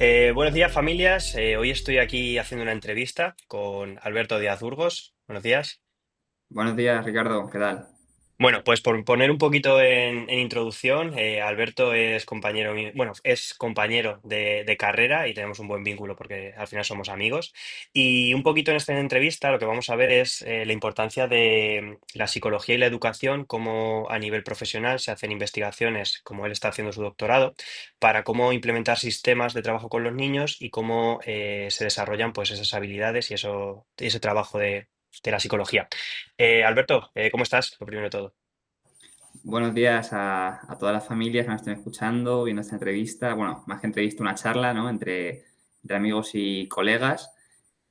Buenos días, familias. Hoy estoy aquí haciendo una entrevista con Alberto Díaz Burgos. Buenos días. Buenos días, Ricardo, ¿qué tal? Bueno, pues por poner un poquito en introducción, Alberto es compañero, bueno, es compañero de carrera y tenemos un buen vínculo porque al final somos amigos. Y un poquito en esta entrevista lo que vamos a ver es la importancia de la psicología y la educación, cómo a nivel profesional se hacen investigaciones, como él está haciendo su doctorado, para cómo implementar sistemas de trabajo con los niños y cómo se desarrollan pues esas habilidades y ese trabajo de la psicología. Alberto, ¿cómo estás? Lo primero de todo. Buenos días a todas las familias que nos estén escuchando, viendo esta entrevista. Bueno, más que entrevista, una charla, ¿no? Entre amigos y colegas.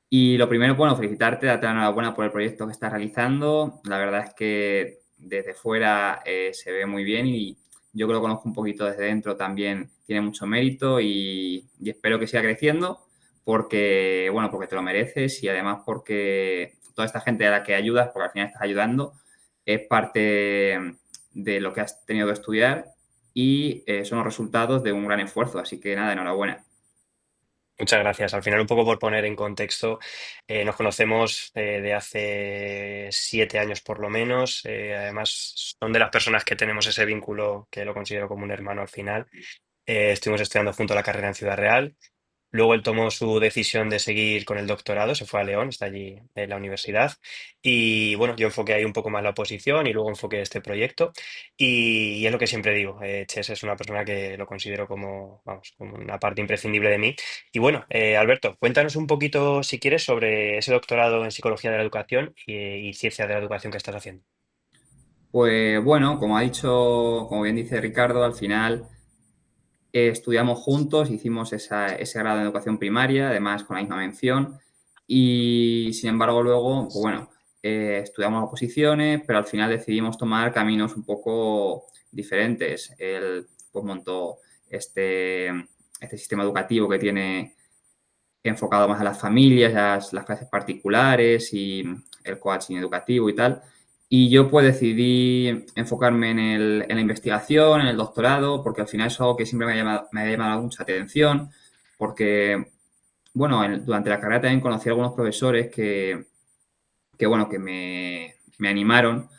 Y lo primero, bueno, felicitarte, darte la enhorabuena por el proyecto que estás realizando. La verdad es que desde fuera se ve muy bien y yo que lo conozco un poquito desde dentro también tiene mucho mérito y espero que siga creciendo porque, bueno, porque te lo mereces y además porque toda esta gente a la que ayudas, porque al final estás ayudando, es parte de lo que has tenido que estudiar y son los resultados de un gran esfuerzo. Así que nada, enhorabuena. Muchas gracias. Al final, un poco por poner en contexto, nos conocemos de hace 7 años por lo menos. Además, son de las personas que tenemos ese vínculo que lo considero como un hermano al final. Estuvimos estudiando junto a la carrera en Ciudad Real. Luego él tomó su decisión de seguir con el doctorado, se fue a León, está allí en la universidad. Y bueno, yo enfoqué ahí un poco más la oposición y luego enfoqué este proyecto. Y es lo que siempre digo, Chess es una persona que lo considero como, vamos, como una parte imprescindible de mí. Y bueno, Alberto, cuéntanos un poquito, si quieres, sobre ese doctorado en Psicología de la Educación y Ciencia de la Educación que estás haciendo. Pues bueno, como ha dicho, como bien dice Ricardo, al final estudiamos juntos, hicimos ese grado de educación primaria, además con la misma mención, y sin embargo luego, pues bueno, estudiamos oposiciones, pero al final decidimos tomar caminos un poco diferentes. Él pues montó este sistema educativo que tiene enfocado más a las familias, las clases particulares y el coaching educativo y tal. Y yo pues decidí enfocarme en la investigación, en el doctorado, porque al final es algo que siempre me ha llamado mucha atención, porque, bueno, durante la carrera también conocí a algunos profesores que bueno, que me animaron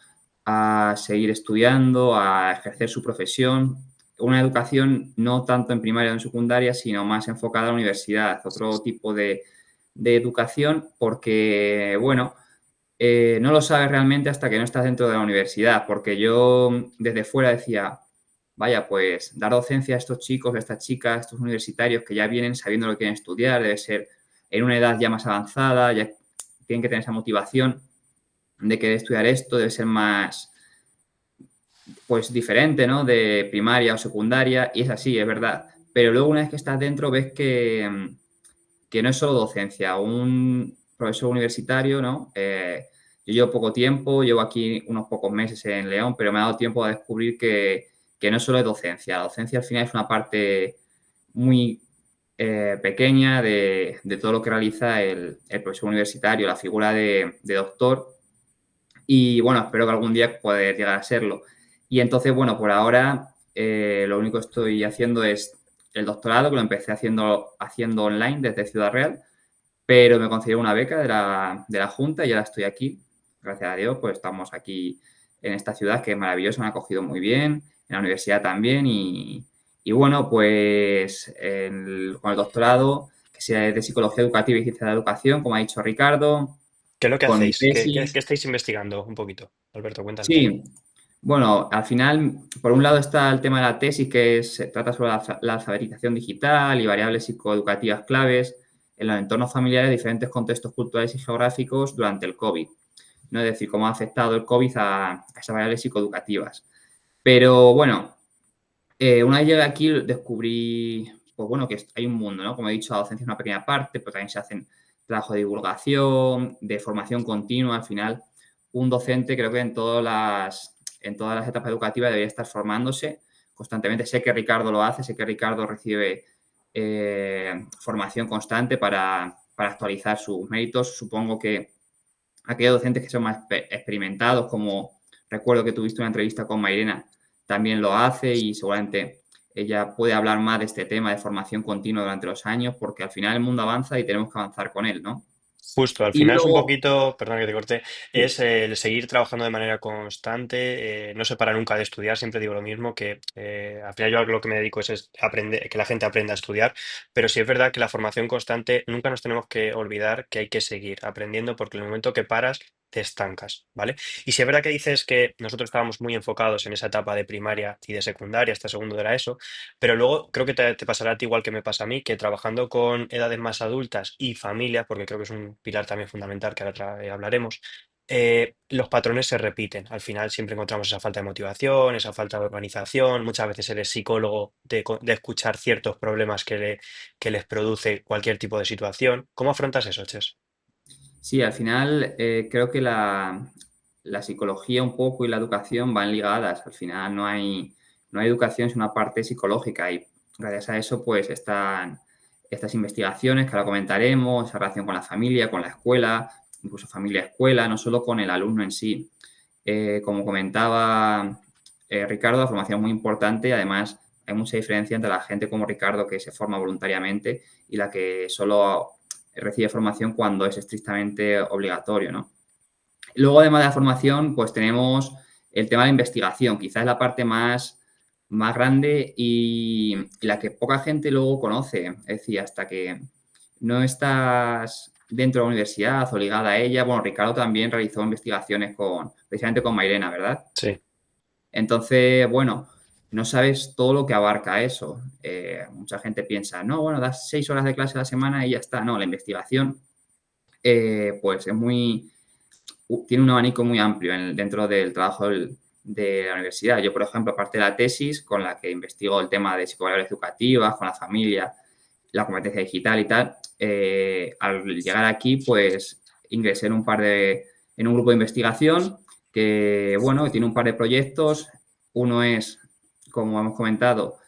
a seguir estudiando, a ejercer su profesión. Una educación no tanto en primaria o en secundaria, sino más enfocada a la universidad, otro tipo de educación, porque, bueno, no lo sabes realmente hasta que no estás dentro de la universidad, porque yo desde fuera decía, vaya, pues dar docencia a estos chicos, a estas chicas, a estos universitarios que ya vienen sabiendo lo que quieren estudiar, debe ser en una edad ya más avanzada, ya tienen que tener esa motivación de querer estudiar esto, debe ser más, pues diferente, ¿no? De primaria o secundaria, y es así, es verdad. Pero luego una vez que estás dentro ves que no es solo docencia, un profesor universitario, ¿no? Yo llevo poco tiempo, llevo aquí unos pocos meses en León, pero me ha dado tiempo a descubrir que no solo es docencia. La docencia al final es una parte muy pequeña de todo lo que realiza el profesor universitario, la figura de doctor, y bueno, espero que algún día poder llegar a serlo. Y entonces, bueno, por ahora lo único que estoy haciendo es el doctorado, que lo empecé haciendo online desde Ciudad Real, pero me consiguió una beca de la Junta y ahora estoy aquí. Gracias a Dios, pues estamos aquí en esta ciudad que es maravillosa, me ha acogido muy bien, en la universidad también y bueno, pues con el doctorado, que sea de Psicología Educativa y Ciencia de la Educación, como ha dicho Ricardo, ¿Qué es lo que con mi hacéis? ¿Qué tesis. estáis investigando un poquito? Alberto, cuéntanos. Sí, bueno, al final, por un lado está el tema de la tesis, se trata sobre la alfabetización digital y variables psicoeducativas claves en los entornos familiares de diferentes contextos culturales y geográficos durante el COVID. ¿No? Es decir, cómo ha afectado el COVID a esas variables psicoeducativas. Pero bueno, una vez llegué aquí descubrí, pues bueno, que hay un mundo, ¿no? Como he dicho, la docencia es una pequeña parte, pero también se hacen trabajo de divulgación, de formación continua. Al final, un docente creo que en todas las etapas educativas debería estar formándose constantemente. Sé que Ricardo lo hace, sé que Ricardo recibe formación constante para actualizar sus méritos. Supongo que aquellos docentes que son más experimentados, como recuerdo que tuviste una entrevista con Mairena, también lo hace y seguramente ella puede hablar más de este tema de formación continua durante los años, porque al final el mundo avanza y tenemos que avanzar con él, ¿no? Justo, al Y final es un luego, poquito, perdón que te corte, sí, es el seguir trabajando de manera constante, no se para nunca de estudiar, siempre digo lo mismo, que al final yo a lo que me dedico es aprender, que la gente aprenda a estudiar, pero sí es verdad que la formación constante nunca nos tenemos que olvidar que hay que seguir aprendiendo porque en el momento que paras te estancas, ¿vale? Y sí es verdad que dices que nosotros estábamos muy enfocados en esa etapa de primaria y de secundaria, hasta segundo de la ESO, pero luego creo que te pasará a ti igual que me pasa a mí, que trabajando con edades más adultas y familias, porque creo que es un pilar también fundamental que ahora hablaremos, los patrones se repiten. Al final siempre encontramos esa falta de motivación, esa falta de organización. Muchas veces eres psicólogo de escuchar ciertos problemas que les produce cualquier tipo de situación. ¿Cómo afrontas eso, Ches? sí, al final creo que la psicología un poco y la educación van ligadas. Al final no hay educación sin una parte psicológica y gracias a eso pues están estas investigaciones que ahora comentaremos, esa relación con la familia, con la escuela, incluso familia-escuela, no solo con el alumno en sí. Como comentaba Ricardo, la formación es muy importante. Además, hay mucha diferencia entre la gente como Ricardo que se forma voluntariamente y la que solo recibe formación cuando es estrictamente obligatorio, ¿no? Luego, además de la formación, pues tenemos el tema de la investigación, quizás es la parte más grande y la que poca gente luego conoce. Es decir, hasta que no estás dentro de la universidad o ligada a ella. Bueno, Ricardo también realizó investigaciones precisamente con Mairena, ¿verdad? Sí. Entonces, bueno, no sabes todo lo que abarca eso. Mucha gente piensa, no, bueno, das 6 horas de clase a la semana y ya está. No, la investigación, pues tiene un abanico muy amplio dentro del trabajo de la universidad. Yo, por ejemplo, aparte de la tesis con la que investigo el tema de psicovaloraciones educativas, con la familia, la competencia digital y tal, al llegar aquí, pues ingresé en un grupo de investigación que, bueno, que tiene un par de proyectos. Uno es, como hemos comentado,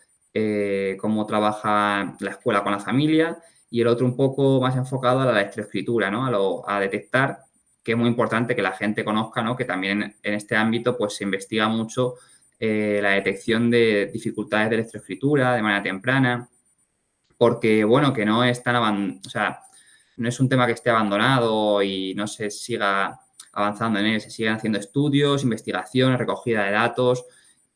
cómo trabaja la escuela con la familia y el otro un poco más enfocado a la lectoescritura, ¿no? A detectar, que es muy importante que la gente conozca, ¿no? Que también en este ámbito pues se investiga mucho la detección de dificultades de lectoescritura de manera temprana, porque, bueno, que no es o sea, no es un tema que esté abandonado y no se siga avanzando en él, se siguen haciendo estudios, investigaciones, recogida de datos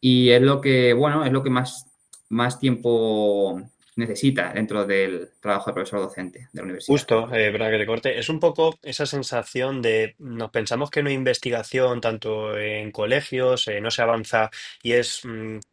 y es lo que, bueno, es lo que más tiempo necesita dentro del trabajo de profesor docente de la universidad. Justo, verdad que te corte. Es un poco esa sensación de nos pensamos que no hay investigación tanto en colegios, no se avanza y es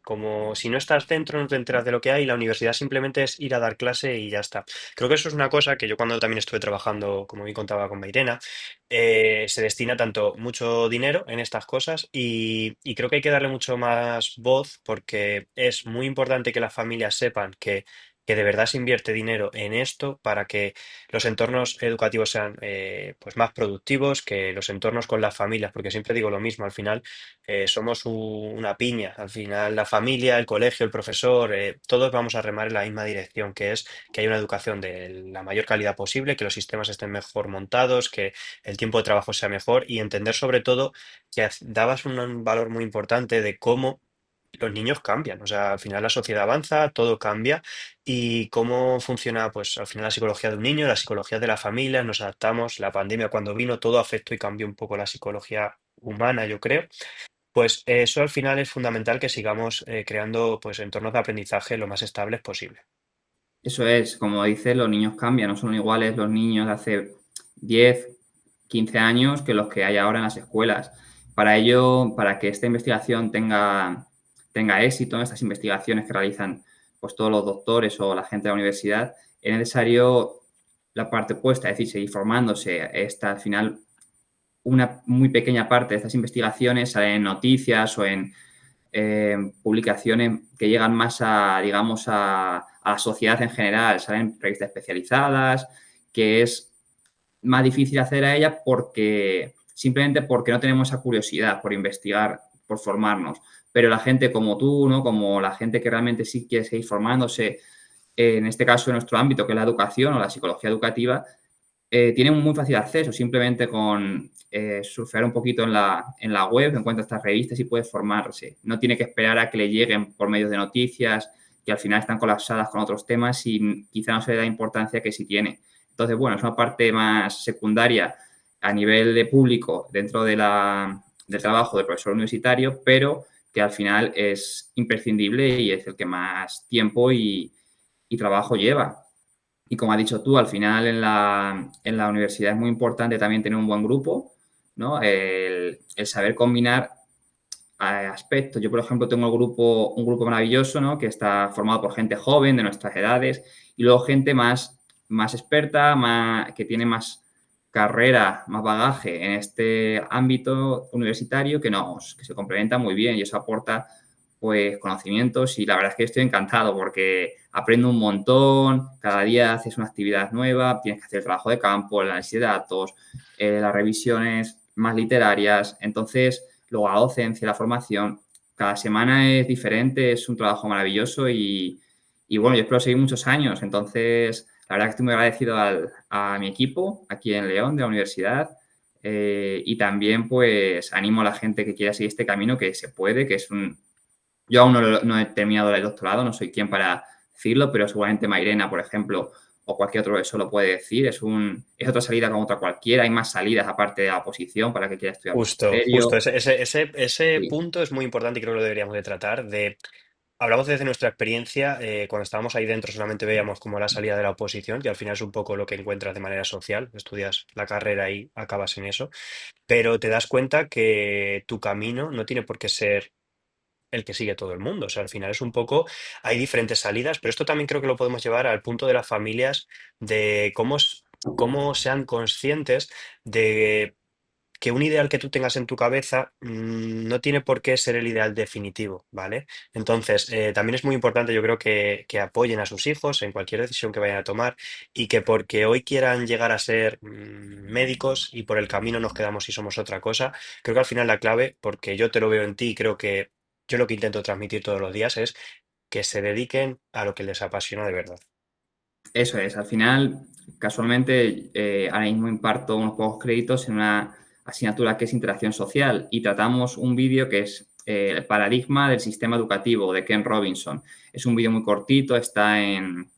como si no estás dentro no te enteras de lo que hay. La universidad simplemente es ir a dar clase y ya está. Creo que eso es una cosa que yo cuando también estuve trabajando, como bien contaba con Mairena, se destina tanto mucho dinero en estas cosas y creo que hay que darle mucho más voz porque es muy importante que las familias sepan que de verdad se invierte dinero en esto para que los entornos educativos sean pues más productivos, que los entornos con las familias, porque siempre digo lo mismo, al final somos una piña, al final la familia, el colegio, el profesor, todos vamos a remar en la misma dirección, que es que haya una educación de la mayor calidad posible, que los sistemas estén mejor montados, que el tiempo de trabajo sea mejor y entender sobre todo que dabas un valor muy importante de cómo los niños cambian, o sea, al final la sociedad avanza, todo cambia y cómo funciona, pues al final la psicología de un niño, la psicología de la familia, nos adaptamos, la pandemia cuando vino, todo afectó y cambió un poco la psicología humana, yo creo. Pues eso al final es fundamental que sigamos creando pues entornos de aprendizaje lo más estables posible. Eso es, como dices, los niños cambian, no son iguales los niños de hace 10, 15 años que los que hay ahora en las escuelas. Para ello, para que esta investigación tenga éxito, estas investigaciones que realizan pues, todos los doctores o la gente de la universidad, es necesario la parte opuesta, es decir, seguir formándose. Al final, una muy pequeña parte de estas investigaciones salen en noticias o en publicaciones que llegan más digamos, a la sociedad en general, salen revistas especializadas, que es más difícil hacer a ellas simplemente porque no tenemos esa curiosidad por investigar, por formarnos. Pero la gente como tú, ¿no? Como la gente que realmente sí quiere seguir formándose, en este caso en nuestro ámbito, que es la educación o la psicología educativa, tienen muy fácil acceso, simplemente con surfear un poquito en la web, encuentra estas revistas y puede formarse. No tiene que esperar a que le lleguen por medios de noticias que al final están colapsadas con otros temas y quizá no se le da importancia que sí tiene. Entonces, bueno, es una parte más secundaria a nivel de público dentro del trabajo del profesor universitario, pero que al final es imprescindible y es el que más tiempo y trabajo lleva. Y como has dicho tú, al final en la universidad es muy importante también tener un buen grupo, ¿no? El saber combinar aspectos. Yo, por ejemplo, tengo un grupo maravilloso, ¿no? Que está formado por gente joven de nuestras edades y luego gente más experta, que tiene más carrera, más bagaje en este ámbito universitario que se complementa muy bien y eso aporta pues conocimientos y la verdad es que estoy encantado porque aprendo un montón, cada día haces una actividad nueva, tienes que hacer el trabajo de campo, el análisis de datos, las revisiones más literarias, entonces luego la docencia, la formación, cada semana es diferente, es un trabajo maravilloso y bueno, yo espero seguir muchos años, entonces la verdad que estoy muy agradecido a mi equipo aquí en León de la universidad y también pues animo a la gente que quiera seguir este camino que se puede, que es un, yo aún no he terminado el doctorado, no soy quien para decirlo, pero seguramente Mairena, por ejemplo, o cualquier otro eso lo puede decir. Es otra salida como otra cualquiera. Hay más salidas aparte de la oposición para que quiera estudiar Justo, justo. magisterio. Ese Sí, punto es muy importante y creo que lo deberíamos de tratar. Hablamos desde nuestra experiencia, cuando estábamos ahí dentro solamente veíamos como la salida de la oposición, que al final es un poco lo que encuentras de manera social, estudias la carrera y acabas en eso, pero te das cuenta que tu camino no tiene por qué ser el que sigue todo el mundo, o sea, al final es un poco, hay diferentes salidas, pero esto también creo que lo podemos llevar al punto de las familias, de cómo sean conscientes de que un ideal que tú tengas en tu cabeza no tiene por qué ser el ideal definitivo, ¿vale? Entonces, también es muy importante, yo creo, que apoyen a sus hijos en cualquier decisión que vayan a tomar y que porque hoy quieran llegar a ser médicos y por el camino nos quedamos y somos otra cosa, creo que al final la clave, porque yo te lo veo en ti y creo que yo lo que intento transmitir todos los días es que se dediquen a lo que les apasiona de verdad. eso es. Al final, casualmente, ahora mismo imparto unos pocos créditos en una asignatura que es interacción social y tratamos un vídeo que es el paradigma del sistema educativo de Ken Robinson. Es un vídeo muy cortito, está en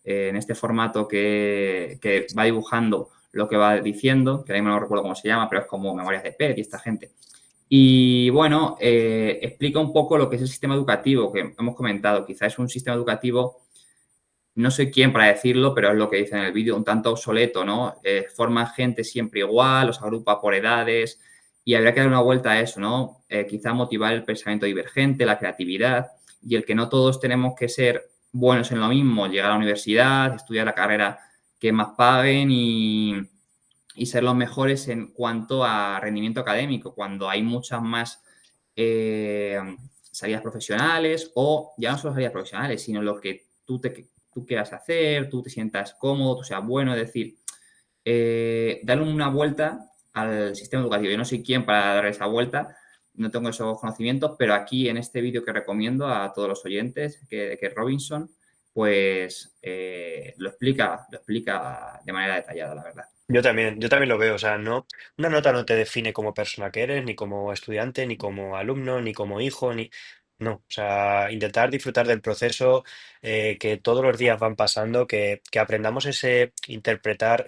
este formato que va dibujando lo que va diciendo, que ahora mismo no recuerdo cómo se llama, pero es como Memorias de Pez y esta gente. Y bueno, explica un poco lo que es el sistema educativo que hemos comentado. Quizás es un sistema educativo, no soy quien para decirlo, pero es lo que dice en el vídeo, un tanto obsoleto, ¿no? Forma gente siempre igual, los agrupa por edades y habría que dar una vuelta a eso, ¿no? Quizá motivar el pensamiento divergente, la creatividad y el que no todos tenemos que ser buenos en lo mismo, llegar a la universidad, estudiar la carrera que más paguen y ser los mejores en cuanto a rendimiento académico, cuando hay muchas más eh, salidas profesionales o ya no solo salidas profesionales, sino lo que tú quieras hacer, tú te sientas cómodo, tú seas bueno, es decir, darle una vuelta al sistema educativo. Yo no soy quien para dar esa vuelta, no tengo esos conocimientos, pero aquí en este vídeo que recomiendo a todos los oyentes, que Robinson, pues lo explica de manera detallada, la verdad. Yo también lo veo, o sea, no, una nota no te define como persona que eres, ni como estudiante, ni como alumno, ni como hijo, ni... No, o sea, intentar disfrutar del proceso que todos los días van pasando, que aprendamos ese interpretar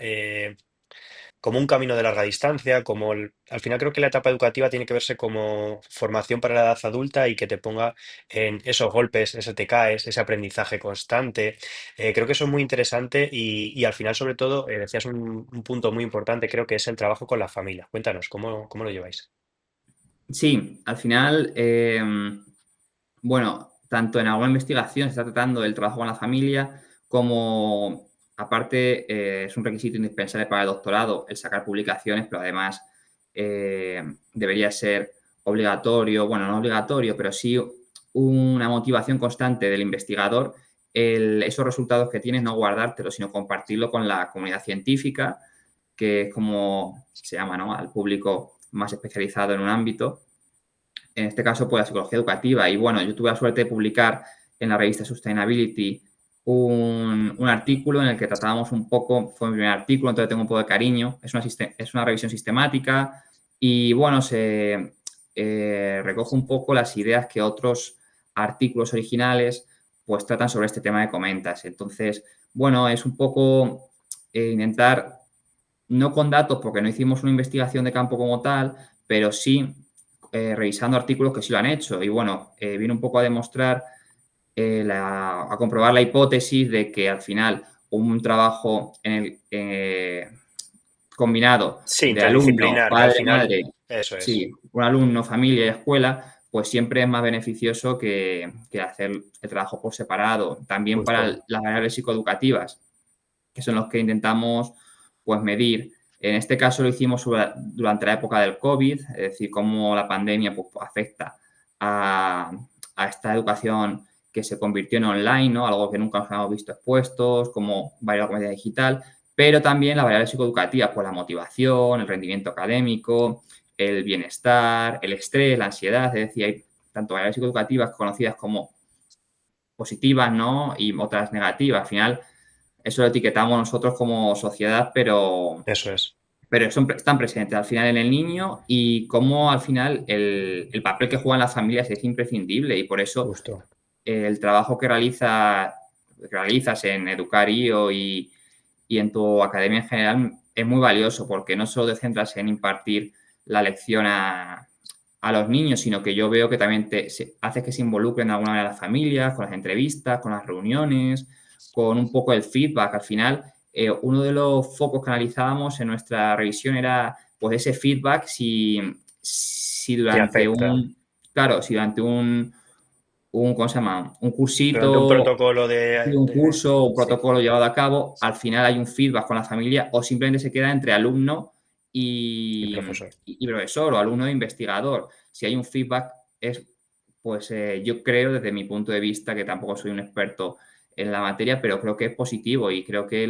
como un camino de larga distancia, al final creo que la etapa educativa tiene que verse como formación para la edad adulta y que te ponga en esos golpes, ese te caes, ese aprendizaje constante. Creo que eso es muy interesante y al final, sobre todo, decías un punto muy importante, creo que es el trabajo con la familia. Cuéntanos, ¿cómo lo lleváis? Sí, al final, bueno, tanto en alguna investigación se está tratando del trabajo con la familia, como aparte es un requisito indispensable para el doctorado el sacar publicaciones, pero además debería ser obligatorio, bueno, no obligatorio, pero sí una motivación constante del investigador, esos resultados que tienes no guardártelos, sino compartirlo con la comunidad científica, que es como se llama, ¿no? Al público más especializado en un ámbito en este caso, pues la psicología educativa. Y bueno, yo tuve la suerte de publicar en la revista Sustainability un artículo en el que tratábamos un poco, fue mi primer artículo, entonces tengo un poco de cariño, es una revisión sistemática y bueno, se recoge un poco las ideas que otros artículos originales pues tratan sobre este tema que comentas. Entonces, bueno, es un poco intentar, no con datos, porque no hicimos una investigación de campo como tal, pero sí revisando artículos que sí lo han hecho. Y bueno, viene un poco a demostrar, a comprobar la hipótesis de que al final un trabajo combinado Sí, de alumno, interdisciplinar, que al padre, final, madre, eso es, sí, un alumno, familia y escuela, pues siempre es más beneficioso que hacer el trabajo por separado. También para justo. las variables psicoeducativas, que son los que intentamos pues medir. En este caso lo hicimos durante la época del COVID, es decir, cómo la pandemia pues, afecta a, a, esta educación que se convirtió en online, ¿no? Algo que nunca nos habíamos visto expuestos, como variar la comedia digital, pero también las variables psicoeducativas, pues la motivación, el rendimiento académico, el bienestar, el estrés, la ansiedad, es decir, hay tanto variables psicoeducativas conocidas como positivas, ¿no? Y otras negativas. Al final, eso lo etiquetamos nosotros como sociedad, Eso es, pero están presentes al final en el niño y cómo al final el papel que juegan las familias es imprescindible y por eso justo. el trabajo que realizas en Educario y en tu academia en general es muy valioso porque no solo te centras en impartir la lección a los niños, sino que yo veo que también hace que se involucren de alguna manera las familias, con las entrevistas, con las reuniones, con un poco el feedback. Al final, uno de los focos que analizábamos en nuestra revisión era pues ese feedback si Sí, durante afecta. un, claro, si durante ¿cómo se llama? Un Durante un cursito, protocolo un curso, un sí, protocolo llevado a cabo, al final hay un feedback con la familia o simplemente se queda entre alumno y y, profesor. y profesor o alumno e investigador. Si hay un feedback, pues yo creo desde mi punto de vista, que tampoco soy un experto en la materia, pero creo que es positivo y creo que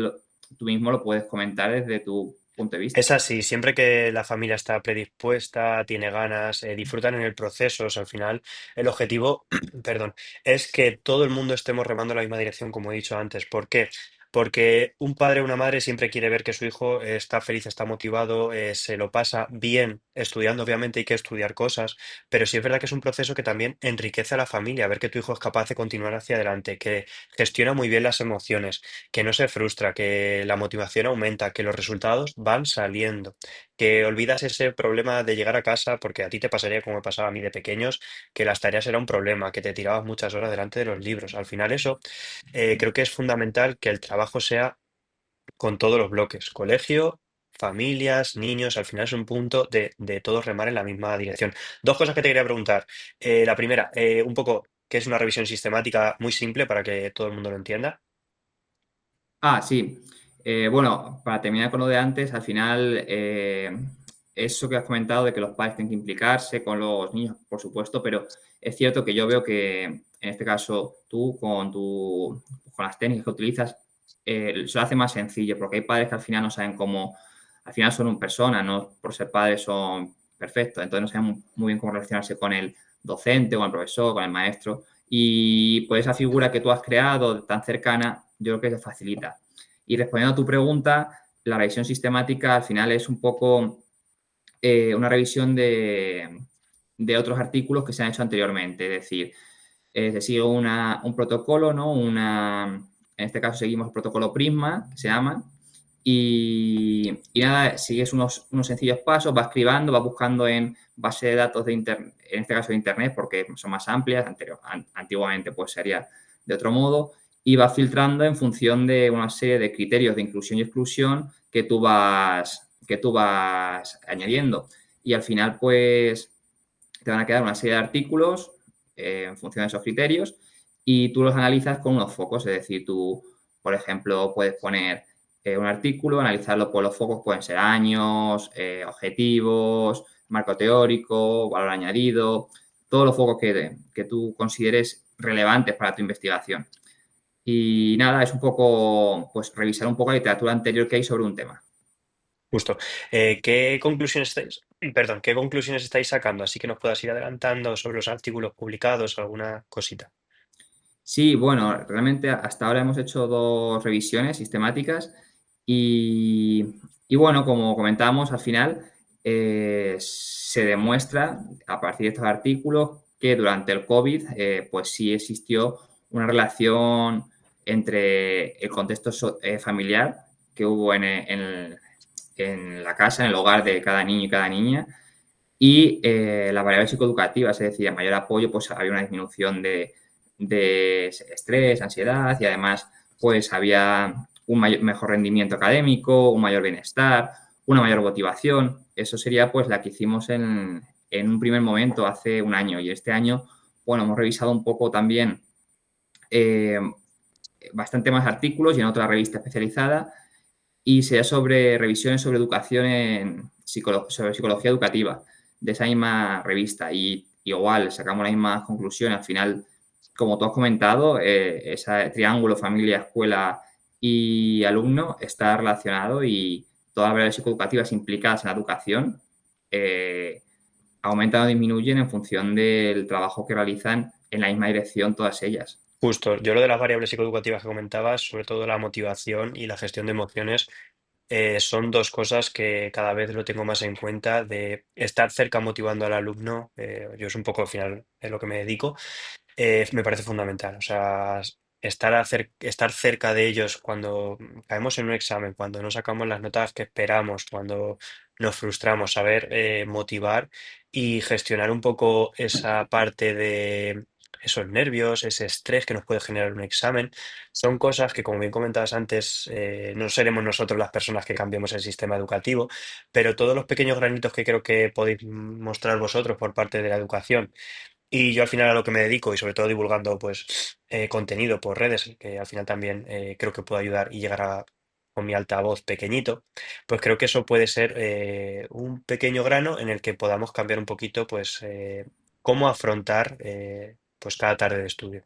tú mismo lo puedes comentar desde tu punto de Es vista. así, siempre que la familia está predispuesta, tiene ganas, disfrutan en el proceso, o sea, al final el objetivo, perdón, es que todo el mundo estemos remando en la misma dirección, como he dicho antes. ¿Por qué? Porque un padre o una madre siempre quiere ver que su hijo está feliz, está motivado, se lo pasa bien estudiando, obviamente hay que estudiar cosas, pero sí es verdad que es un proceso que también enriquece a la familia, ver que tu hijo es capaz de continuar hacia adelante, que gestiona muy bien las emociones, que no se frustra, que la motivación aumenta, que los resultados van saliendo, que olvidas ese problema de llegar a casa, porque a ti te pasaría como me pasaba a mí de pequeños, que las tareas era un problema, que te tirabas muchas horas delante de los libros. Al final eso, creo que es fundamental que el trabajo sea con todos los bloques, colegio, familias, niños, al final es un punto de todos remar en la misma dirección. Dos cosas que te quería preguntar. La primera, un poco, ¿qué es una revisión sistemática muy simple para que todo el mundo lo entienda? Ah, sí. Bueno, para terminar con lo de antes, al final, eso que has comentado de que los padres tienen que implicarse con los niños, por supuesto, pero es cierto que yo veo que, en este caso, tú con las técnicas que utilizas, se lo hace más sencillo, porque hay padres que al final no saben cómo, al final son personas, no por ser padres son perfectos, entonces no saben muy bien cómo relacionarse con el docente, con el profesor, con el maestro. Y pues esa figura que tú has creado tan cercana, yo creo que te facilita. Y respondiendo a tu pregunta, la revisión sistemática al final es un poco una revisión de otros artículos que se han hecho anteriormente. Es decir, se sigue un protocolo, ¿no? En este caso seguimos el protocolo Prisma, que se llama, y nada, sigues unos sencillos pasos, vas cribando, vas buscando en base de datos de internet, en este caso de internet, porque son más amplias, antiguamente pues sería de otro modo, y vas filtrando en función de una serie de criterios de inclusión y exclusión que tú vas añadiendo. Y al final, pues, te van a quedar una serie de artículos en función de esos criterios y tú los analizas con unos focos, es decir, tú, por ejemplo, puedes poner un artículo, analizarlo por los focos, pueden ser años, objetivos, marco teórico, valor añadido, todos los focos que tú consideres relevantes para tu investigación. Y nada, es un poco, pues revisar un poco la literatura anterior que hay sobre un tema. Justo. ¿Qué conclusiones estáis, perdón, qué conclusiones estáis sacando? Así que nos puedas ir adelantando sobre los artículos publicados o alguna cosita. Sí, bueno, realmente hasta ahora hemos hecho dos revisiones sistemáticas y bueno, como comentábamos, al final se demuestra a partir de estos artículos que durante el COVID pues sí existió una relación entre el contexto familiar que hubo en la casa, en el hogar de cada niño y cada niña, y las variables psicoeducativas, es decir, a mayor apoyo, pues había una disminución de estrés, ansiedad y además, pues había un mejor rendimiento académico, un mayor bienestar, una mayor motivación. Eso sería pues la que hicimos en un primer momento hace un año y este año, bueno, hemos revisado un poco también eh, bastante más artículos y en otra revista especializada y sea sobre revisiones sobre educación sobre psicología educativa de esa misma revista. Y igual sacamos las mismas conclusiones. Al final, como tú has comentado, ese triángulo familia, escuela y alumno está relacionado y todas las variables psicoeducativas implicadas en la educación eh, aumentan o disminuyen en función del trabajo que realizan en la misma dirección todas ellas. Justo, yo lo de las variables psicoeducativas que comentabas, sobre todo la motivación y la gestión de emociones, son dos cosas que cada vez lo tengo más en cuenta de estar cerca motivando al alumno. Yo es un poco al final es lo que me dedico. Me parece fundamental. O sea, estar cerca de ellos cuando caemos en un examen, cuando no sacamos las notas que esperamos, cuando nos frustramos, saber motivar y gestionar un poco esa parte de esos nervios, ese estrés que nos puede generar un examen, son cosas que, como bien comentabas antes, no seremos nosotros las personas que cambiemos el sistema educativo, pero todos los pequeños granitos que creo que podéis mostrar vosotros por parte de la educación y yo al final a lo que me dedico y sobre todo divulgando pues contenido por redes, que al final también creo que puedo ayudar y llegar a con mi altavoz pequeñito, pues creo que eso puede ser un pequeño grano en el que podamos cambiar un poquito pues cómo afrontar pues cada tarde de estudio.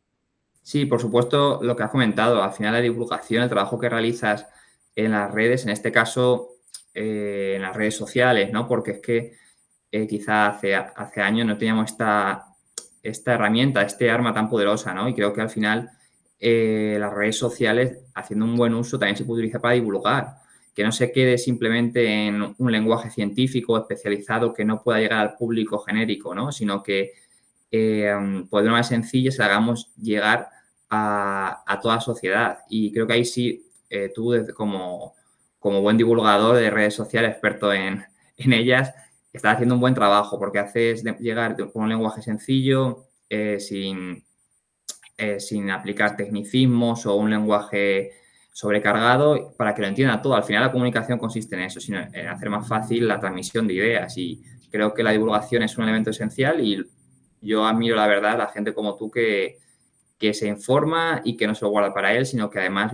Sí, por supuesto, lo que has comentado, al final la divulgación, el trabajo que realizas en las redes, en este caso en las redes sociales, ¿no? Porque es que quizá hace años no teníamos esta herramienta, este arma tan poderosa, ¿no? Y creo que al final las redes sociales, haciendo un buen uso, también se puede utilizar para divulgar, que no se quede simplemente en un lenguaje científico especializado que no pueda llegar al público genérico, ¿no? Sino que pues de una manera sencilla se la hagamos llegar a toda la sociedad. Y creo que ahí sí, tú como buen divulgador de redes sociales, experto en ellas, estás haciendo un buen trabajo porque haces llegar con un lenguaje sencillo, sin aplicar tecnicismos o un lenguaje sobrecargado para que lo entienda todo. Al final la comunicación consiste en eso, sino en hacer más fácil la transmisión de ideas y creo que la divulgación es un elemento esencial y yo admiro la verdad a la gente como tú que se informa y que no se lo guarda para él, sino que además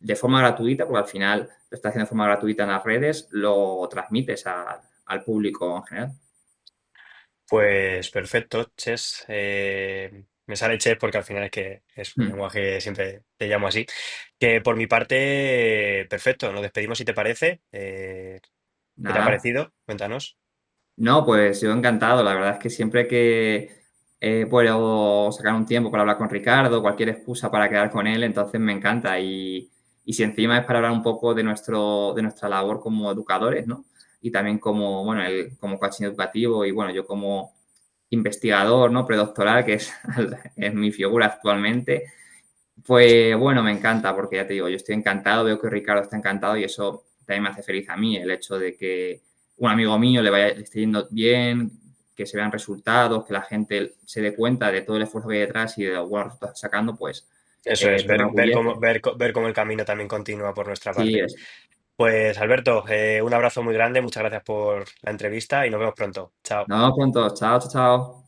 de forma gratuita, porque al final lo está haciendo de forma gratuita en las redes, lo transmites al público en general. Pues perfecto, Ches. Me sale Ches porque al final es que es un Hmm. lenguaje, siempre te llamo así. Que por mi parte, perfecto, nos despedimos si te parece. ¿Qué te ha Nada, parecido? Cuéntanos. no, pues yo encantado. La verdad es que siempre que puedo sacar un tiempo para hablar con Ricardo, cualquier excusa para quedar con él, entonces me encanta. Y si encima es para hablar un poco de nuestra labor como educadores, ¿no? Y también como, bueno, él como coaching educativo y bueno, yo como investigador, ¿no? Predoctoral, que es, es mi figura actualmente, pues bueno, me encanta porque ya te digo, yo estoy encantado, veo que Ricardo está encantado y eso también me hace feliz a mí, el hecho de que un amigo mío le esté yendo bien, que se vean resultados, que la gente se dé cuenta de todo el esfuerzo que hay detrás y de los buenos resultados que está sacando, pues Eso es, me ver cómo, enorgullece. ver cómo el camino también continúa por nuestra Sí, parte. Pues Alberto, un abrazo muy grande, muchas gracias por la entrevista y nos vemos pronto. Chao. nos vemos pronto. Chao, chao, chao.